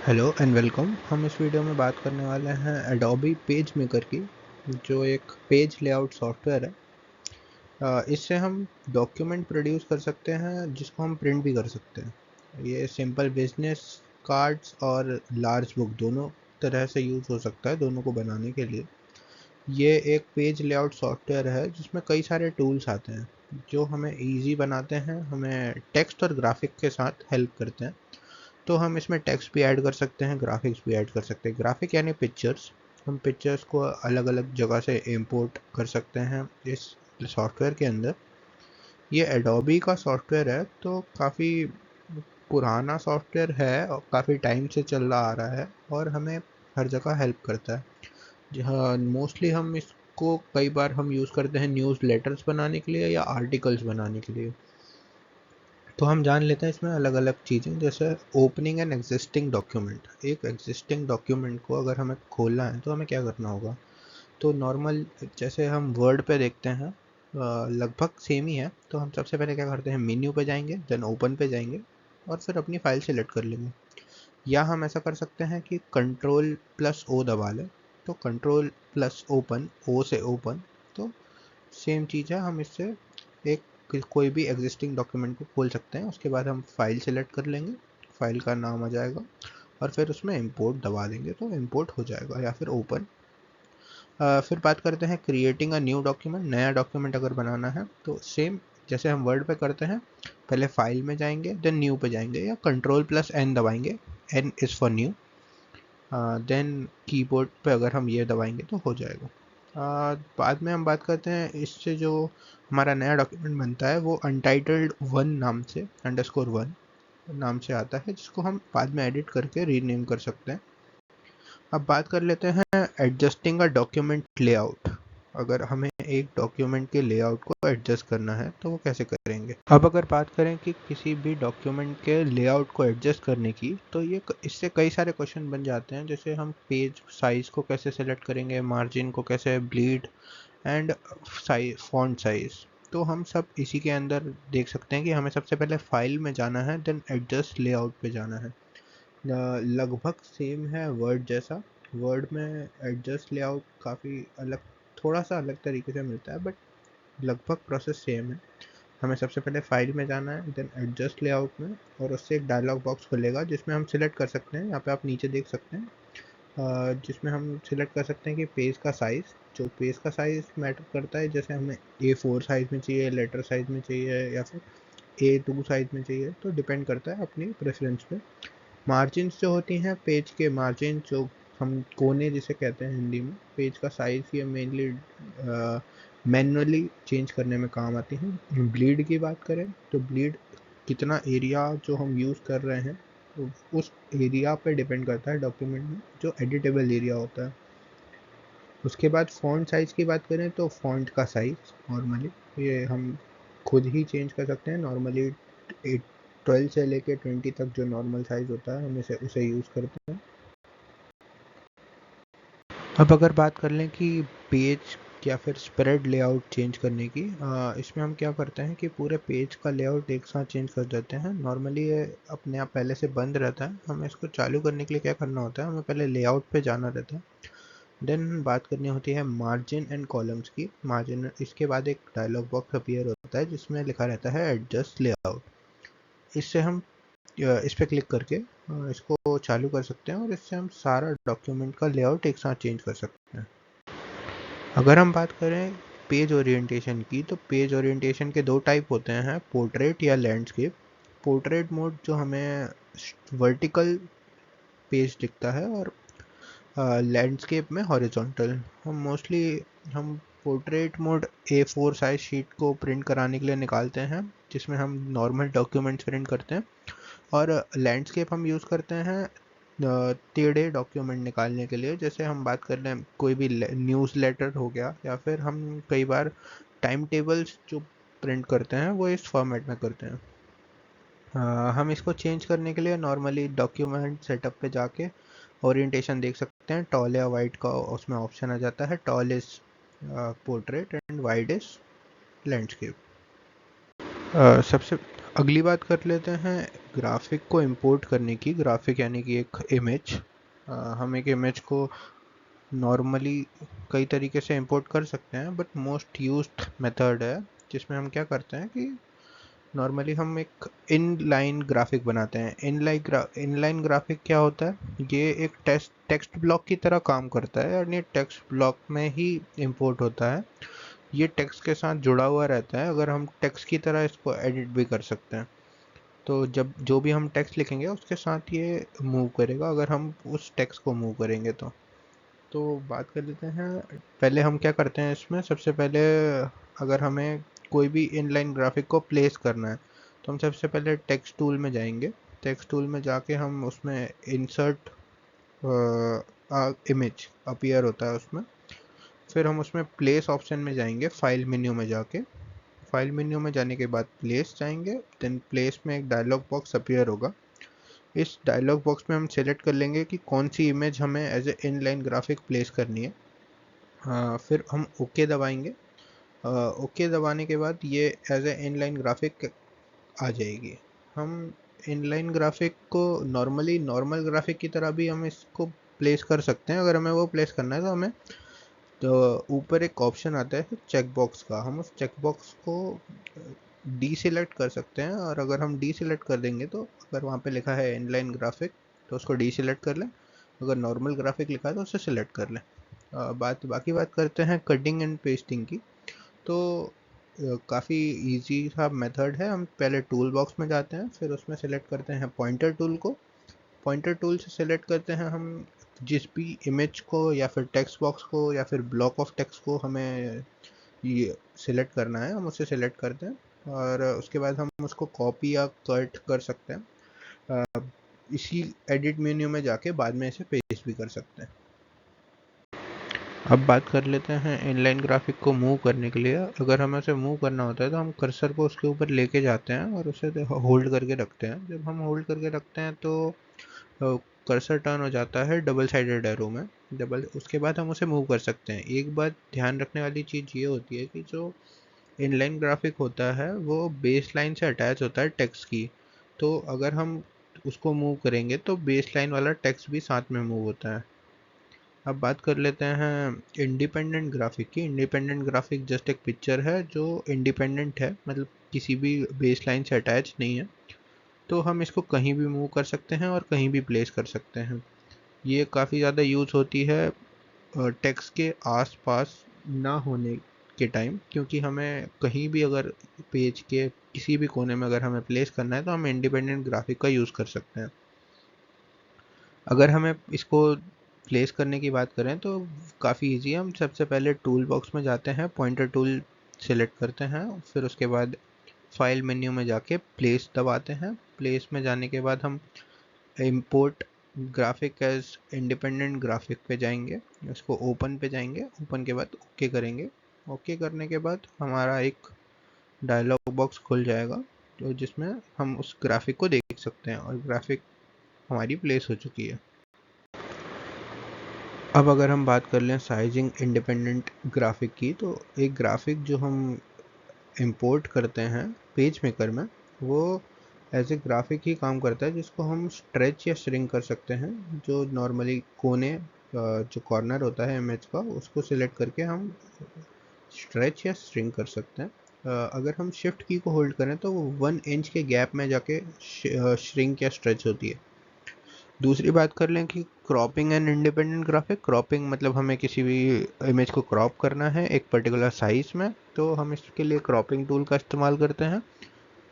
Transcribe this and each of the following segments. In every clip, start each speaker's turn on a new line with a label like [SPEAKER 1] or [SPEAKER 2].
[SPEAKER 1] Hello and welcome. हम इस video में बात करने वाले हैं एडोबी पेज मेकर की, जो एक पेज लेआउट सॉफ्टवेयर है। इससे हम डॉक्यूमेंट प्रोड्यूस कर सकते हैं जिसको हम प्रिंट भी कर सकते हैं। ये सिंपल बिजनेस कार्ड्स और लार्ज बुक दोनों तरह से यूज़ हो सकता है, दोनों को बनाने के लिए। ये एक पेज लेआउट सॉफ्टवेयर है जिसमें कई सारे टूल्स आते हैं जो हमें इजी बनाते हैं, हमें टेक्स्ट और ग्राफिक के साथ हेल्प करते हैं। तो हम इसमें टेक्स्ट भी ऐड कर सकते हैं, ग्राफिक्स भी ऐड कर सकते हैं। ग्राफिक यानी पिक्चर्स, हम पिक्चर्स को अलग अलग जगह से इंपोर्ट कर सकते हैं इस सॉफ्टवेयर के अंदर। ये एडोबी का सॉफ्टवेयर है, तो काफ़ी पुराना सॉफ्टवेयर है और काफ़ी टाइम से चल रहा आ रहा है और हमें हर जगह हेल्प करता है। जहाँ मोस्टली हम इसको कई बार हम यूज़ करते हैं न्यूज़ लेटर्स बनाने के लिए या आर्टिकल्स बनाने के लिए। तो हम जान लेते हैं इसमें अलग अलग चीज़ें, जैसे ओपनिंग एन एग्जिस्टिंग डॉक्यूमेंट। एक एग्जिस्टिंग डॉक्यूमेंट को अगर हमें खोलना है तो हमें क्या करना होगा। तो नॉर्मल जैसे हम वर्ड पे देखते हैं, लगभग सेम ही है। तो हम सबसे पहले क्या करते हैं, मेन्यू पे जाएंगे, देन ओपन पे जाएंगे और फिर अपनी फाइल सेलेक्ट कर लेंगे। या हम ऐसा कर सकते हैं कि कंट्रोल प्लस ओ दबा लें। तो कंट्रोल प्लस ओपन, ओ से ओपन, तो सेम चीज़ है। हम इससे एक कोई भी एग्जिस्टिंग डॉक्यूमेंट को खोल सकते हैं। उसके बाद हम फाइल सेलेक्ट कर लेंगे, फाइल का नाम आ जाएगा और फिर उसमें इंपोर्ट दबा देंगे तो इंपोर्ट हो जाएगा, या फिर ओपन। फिर बात करते हैं क्रिएटिंग अ न्यू डॉक्यूमेंट। नया डॉक्यूमेंट अगर बनाना है तो सेम जैसे हम वर्ड पे करते हैं, पहले फाइल में जाएंगे, देन न्यू पे जाएंगे या कंट्रोल प्लस एन दबाएंगे। N is for new. Then keyboard पे अगर हम ये दबाएंगे तो हो जाएगा। बाद में हम बात करते हैं इससे जो हमारा नया डॉक्यूमेंट बनता है वो अनटाइटल्ड वन नाम से, अंडरस्कोर वन नाम से आता है, जिसको हम बाद में एडिट करके रीनेम कर सकते हैं। अब बात कर लेते हैं एडजस्टिंग अ डॉक्यूमेंट लेआउट। अगर हमें एक डॉक्यूमेंट के लेआउट को एडजस्ट करना है तो वो कैसे करेंगे। अब अगर बात करें कि किसी भी डॉक्यूमेंट के लेआउट को एडजस्ट करने की, तो ये इससे कई सारे क्वेश्चन बन जाते हैं। जैसे हम पेज साइज को कैसे सेलेक्ट करेंगे, मार्जिन को कैसे, bleed and size, font size. तो हम सब इसी के अंदर देख सकते हैं कि हमें सबसे पहले फाइल में जाना है, देन एडजस्ट लेआउट पे जाना है। लगभग सेम है वर्ड जैसा। वर्ड में एडजस्ट लेआउट काफ़ी अलग, थोड़ा सा अलग तरीके से मिलता है, बट लगभग प्रोसेस सेम है। हमें सबसे पहले फाइल में जाना है, देन एडजस्ट लेआउट में, और उससे एक डायलॉग बॉक्स खुलेगा जिसमें हम सिलेक्ट कर सकते हैं। यहाँ पे आप नीचे देख सकते हैं, जिसमें हम सिलेक्ट कर सकते हैं कि पेज का साइज़, जो पेज का साइज़ मैटर करता है। जैसे हमें A4 साइज़ में चाहिए, लेटर साइज़ में चाहिए, या फिर A2 साइज़ में चाहिए, तो डिपेंड करता है अपनी प्रेफरेंस पे। मार्जिन्स जो होती हैं, पेज के मार्जिन, जो हम कोने जिसे कहते हैं हिंदी में, पेज का साइज़ ये मेनली मैनुअली चेंज करने में काम आती हैं। ब्लीड की बात करें तो ब्लीड कितना एरिया जो हम यूज़ कर रहे हैं, तो उस एरिया पे डिपेंड करता है डॉक्यूमेंट में, जो एडिटेबल एरिया होता है। उसके बाद फ़ॉन्ट साइज़ की बात करें तो फ़ॉन्ट का साइज़ नॉर्मली ये हम खुद ही चेंज कर सकते हैं। नॉर्मली 12 से लेके 20 तक जो नॉर्मल साइज़ होता है, हम इसे उसे यूज़ करते हैं। अब अगर बात कर लें कि पेज या फिर स्प्रेड लेआउट चेंज करने की, इसमें हम क्या करते हैं कि पूरे पेज का लेआउट एक साथ चेंज कर देते हैं। नॉर्मली ये अपने आप पहले से बंद रहता है। हमें इसको चालू करने के लिए क्या करना होता है, हमें पहले लेआउट पे जाना रहता है। देन बात करनी होती है मार्जिन एंड कॉलम्स की। मार्जिन, इसके बाद एक डायलॉग बॉक्स अपीयर होता है जिसमें लिखा रहता है एडजस्ट लेआउट। इससे हम इस पर क्लिक करके इसको चालू कर सकते हैं और इससे हम सारा डॉक्यूमेंट का लेआउट एक साथ चेंज कर सकते हैं। अगर हम बात करें पेज ओरिएंटेशन की, तो पेज ओरिएंटेशन के दो टाइप होते हैं, पोर्ट्रेट या लैंडस्केप। पोर्ट्रेट मोड जो हमें वर्टिकल पेज दिखता है, और लैंडस्केप में हॉरिजॉन्टल। हम portrait mode A4 size sheet को प्रिंट कराने के लिए निकालते हैं, जिसमें हम नॉर्मल डॉक्यूमेंट्स प्रिंट करते हैं। और लैंडस्केप हम यूज़ करते हैं टेढ़े डॉक्यूमेंट निकालने के लिए। जैसे हम बात कर लें कोई भी न्यूज़ लेटर हो गया, या फिर हम कई बार टाइम टेबल्स जो प्रिंट करते हैं वो इस फॉर्मेट में करते हैं। हम इसको चेंज करने के लिए नॉर्मली डॉक्यूमेंट सेटअप पे जाके ओरिएंटेशन देख सकते हैं। टॉल या वाइड का उसमें ऑप्शन आ जाता है। Tall is portrait and wide is landscape. सबसे अगली बात कर लेते हैं ग्राफिक को इंपोर्ट करने की, ग्राफिक यानी कि एक इमेज, हम एक इमेज को नॉर्मली कई तरीके से इंपोर्ट कर सकते हैं, बट मोस्ट यूज्ड मेथड है जिसमें हम क्या करते हैं कि नॉर्मली हम एक इनलाइन ग्राफिक बनाते हैं। इनलाइन ग्राफिक क्या होता है? ये एक टेक्स्ट ब्लॉक की तरह काम करता है, यानी टेक्स्ट ब्लॉक में ही इंपोर्ट होता है। ये टेक्स्ट के साथ जुड़ा हुआ रहता है, अगर हम टेक्स्ट की तरह इसको एडिट भी कर सकते हैं। तो जब जो भी हम टेक्स्ट लिखेंगे उसके साथ ये मूव करेगा, अगर हम उस टेक्स्ट को मूव करेंगे तो बात कर लेते हैं। पहले हम क्या करते हैं इसमें, सबसे पहले अगर हमें कोई भी इनलाइन ग्राफिक को प्लेस करना है तो हम सबसे पहले टेक्स्ट टूल में जाएंगे। टेक्स्ट टूल में जाके हम उसमें इंसर्ट इमेज अपीयर होता है उसमें, फिर हम उसमें प्लेस ऑप्शन में जाएंगे, फाइल मेन्यू में जाके। फाइल मेन्यू में जाने के बाद प्लेस जाएंगे, देन प्लेस में एक डायलॉग बॉक्स अपीयर होगा। इस डायलॉग बॉक्स में हम सेलेक्ट कर लेंगे कि कौन सी इमेज हमें as a inline graphic place करनी है। फिर हम ओके दबाएंगे। ओके दबाने के बाद ये एज ए इनलाइन ग्राफिक आ जाएगी। हम इनलाइन ग्राफिक को नॉर्मल ग्राफिक की तरह भी हम इसको प्लेस कर सकते हैं। अगर हमें वो प्लेस करना है तो हमें तो ऊपर एक ऑप्शन आता है चेक बॉक्स का, हम उस चेक बॉक्स को डी सिलेक्ट कर सकते हैं। और अगर हम डी सिलेक्ट कर देंगे तो अगर वहाँ पे लिखा है इनलाइन ग्राफिक तो उसको डी सिलेक्ट कर लें, अगर नॉर्मल ग्राफिक लिखा है तो उसे सिलेक्ट कर लें। बाकी बात करते हैं कटिंग एंड पेस्टिंग की। तो काफ़ी इजी सा मेथड है। हम पहले टूल बॉक्स में जाते हैं, फिर उसमें सेलेक्ट करते हैं पॉइंटर टूल को। पॉइंटर टूल से सेलेक्ट करते हैं हम जिस भी इमेज को या फिर टेक्स्ट बॉक्स को या फिर ब्लॉक ऑफ टेक्स्ट को हमें ये सिलेक्ट करना है, हम उसे सिलेक्ट करते हैं और उसके बाद हम उसको कॉपी या कट कर सकते हैं। इसी एडिट मेन्यू में जाके बाद में इसे पेस्ट भी कर सकते हैं। अब बात कर लेते हैं इनलाइन ग्राफिक को मूव करने के लिए। अगर हमें उसे मूव करना होता है तो हम कर्सर को उसके ऊपर लेके जाते हैं और उसे होल्ड करके रखते हैं। जब हम होल्ड करके रखते हैं तो कर्सर टर्न हो जाता है डबल साइडेड एरो में। उसके बाद हम उसे मूव कर सकते हैं। एक बात ध्यान रखने वाली चीज़ ये होती है कि जो इनलाइन ग्राफिक होता है वो बेस लाइन से अटैच होता है टेक्स्ट की। तो अगर हम उसको मूव करेंगे तो बेस लाइन वाला टेक्स्ट भी साथ में मूव होता है। अब बात कर लेते हैं इंडिपेंडेंट ग्राफिक की। इंडिपेंडेंट ग्राफिक जस्ट एक पिक्चर है जो इंडिपेंडेंट है, मतलब किसी भी बेस लाइन से अटैच नहीं है। तो हम इसको कहीं भी मूव कर सकते हैं और कहीं भी प्लेस कर सकते हैं। ये काफ़ी ज़्यादा यूज़ होती है टेक्स्ट के आसपास ना होने के टाइम, क्योंकि हमें कहीं भी अगर पेज के किसी भी कोने में अगर हमें प्लेस करना है तो हम इंडिपेंडेंट ग्राफिक का यूज़ कर सकते हैं। अगर हमें इसको प्लेस करने की बात करें तो काफ़ी इजी है। हम सबसे पहले टूल बॉक्स में जाते हैं, पॉइंटर टूल सेलेक्ट करते हैं, फिर उसके बाद फाइल मेन्यू में जाके प्लेस दबाते हैं। प्लेस में जाने के बाद हम import graphic as independent graphic पे जाएंगे, उसको ओपन पे जाएंगे, ओपन के बाद ओके करेंगे। ओके करने के बाद हमारा एक डायलॉग बॉक्स खुल जाएगा तो जिसमें हम उस ग्राफिक को देख सकते हैं और ग्राफिक हमारी प्लेस हो चुकी है। अब अगर हम बात कर लें साइजिंग इंडिपेंडेंट ग्राफिक की, तो एक ग्राफिक जो हम इंपोर्ट करते हैं पेज मेकर में वो एज ए ग्राफिक ही काम करता है, जिसको हम स्ट्रेच या श्रिंक कर सकते हैं। जो नॉर्मली कोने जो कॉर्नर होता है इमेज का उसको सिलेक्ट करके हम स्ट्रेच या श्रिंक कर सकते हैं। अगर हम शिफ्ट की को होल्ड करें तो वो 1 इंच के गैप में जाके श्रिंक या स्ट्रेच होती है। दूसरी बात कर लें कि cropping and independent graphic. Cropping मतलब हमें किसी भी इमेज को क्रॉप करना है एक पर्टिकुलर साइज में, तो हम इसके लिए क्रॉपिंग टूल का इस्तेमाल करते हैं,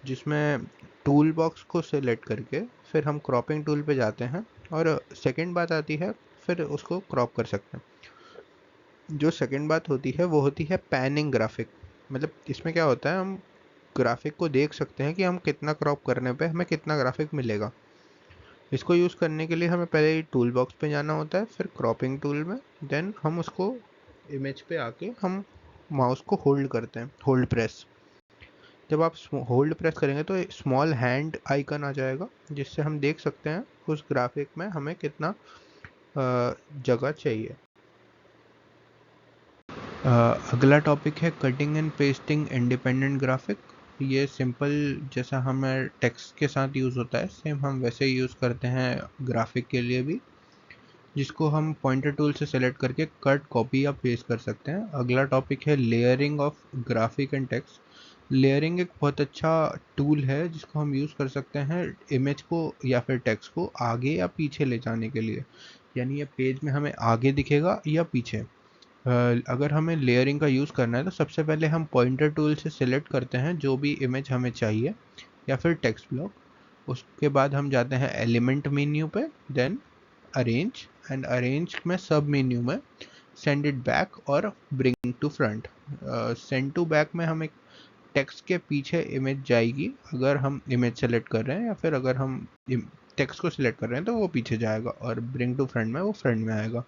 [SPEAKER 1] जिसमें टूल बॉक्स को सेलेक्ट करके फिर हम क्रॉपिंग टूल पे जाते हैं और सेकंड बात आती है फिर उसको क्रॉप कर सकते हैं। जो सेकंड बात होती है वो होती है पैनिंग ग्राफिक। मतलब इसमें क्या होता है, हम ग्राफिक को देख सकते हैं कि हम कितना क्रॉप करने पे हमें कितना ग्राफिक मिलेगा। इसको यूज़ करने के लिए हमें पहले ही टूल बॉक्स पे जाना होता है, फिर क्रॉपिंग टूल में, देन हम उसको इमेज पे आके हम माउस को होल्ड करते हैं, होल्ड प्रेस। जब आप होल्ड प्रेस करेंगे तो स्मॉल हैंड आइकन आ जाएगा जिससे हम देख सकते हैं उस ग्राफिक में हमें कितना जगह चाहिए। अगला टॉपिक है cutting and pasting independent graphic. ये सिंपल जैसा हमें टेक्स्ट के साथ यूज़ होता है, सेम हम वैसे ही यूज़ करते हैं ग्राफिक के लिए भी, जिसको हम पॉइंटर टूल से सेलेक्ट करके कट, कॉपी या पेस्ट कर सकते हैं। अगला टॉपिक है layering of graphic and text. Layering एक बहुत अच्छा टूल है जिसको हम यूज़ कर सकते हैं इमेज को या फिर टेक्स्ट को आगे या पीछे ले जाने के लिए। यानी ये पेज में हमें आगे दिखेगा या पीछे। अगर हमें लेयरिंग का यूज़ करना है तो सबसे पहले हम पॉइंटर टूल से सिलेक्ट करते हैं जो भी इमेज हमें चाहिए या फिर टेक्स्ट ब्लॉक। उसके बाद हम जाते हैं एलिमेंट मेन्यू पे, देन अरेंज, एंड अरेंज में सब मेन्यू में सेंड इट बैक और bring to front. Send to back में हम एक टेक्स्ट के पीछे इमेज जाएगी अगर हम इमेज सेलेक्ट कर रहे हैं, या फिर अगर हम टेक्स्ट को सिलेक्ट कर रहे हैं तो वो पीछे जाएगा, और ब्रिंग टू फ्रंट में वो फ्रंट में आएगा।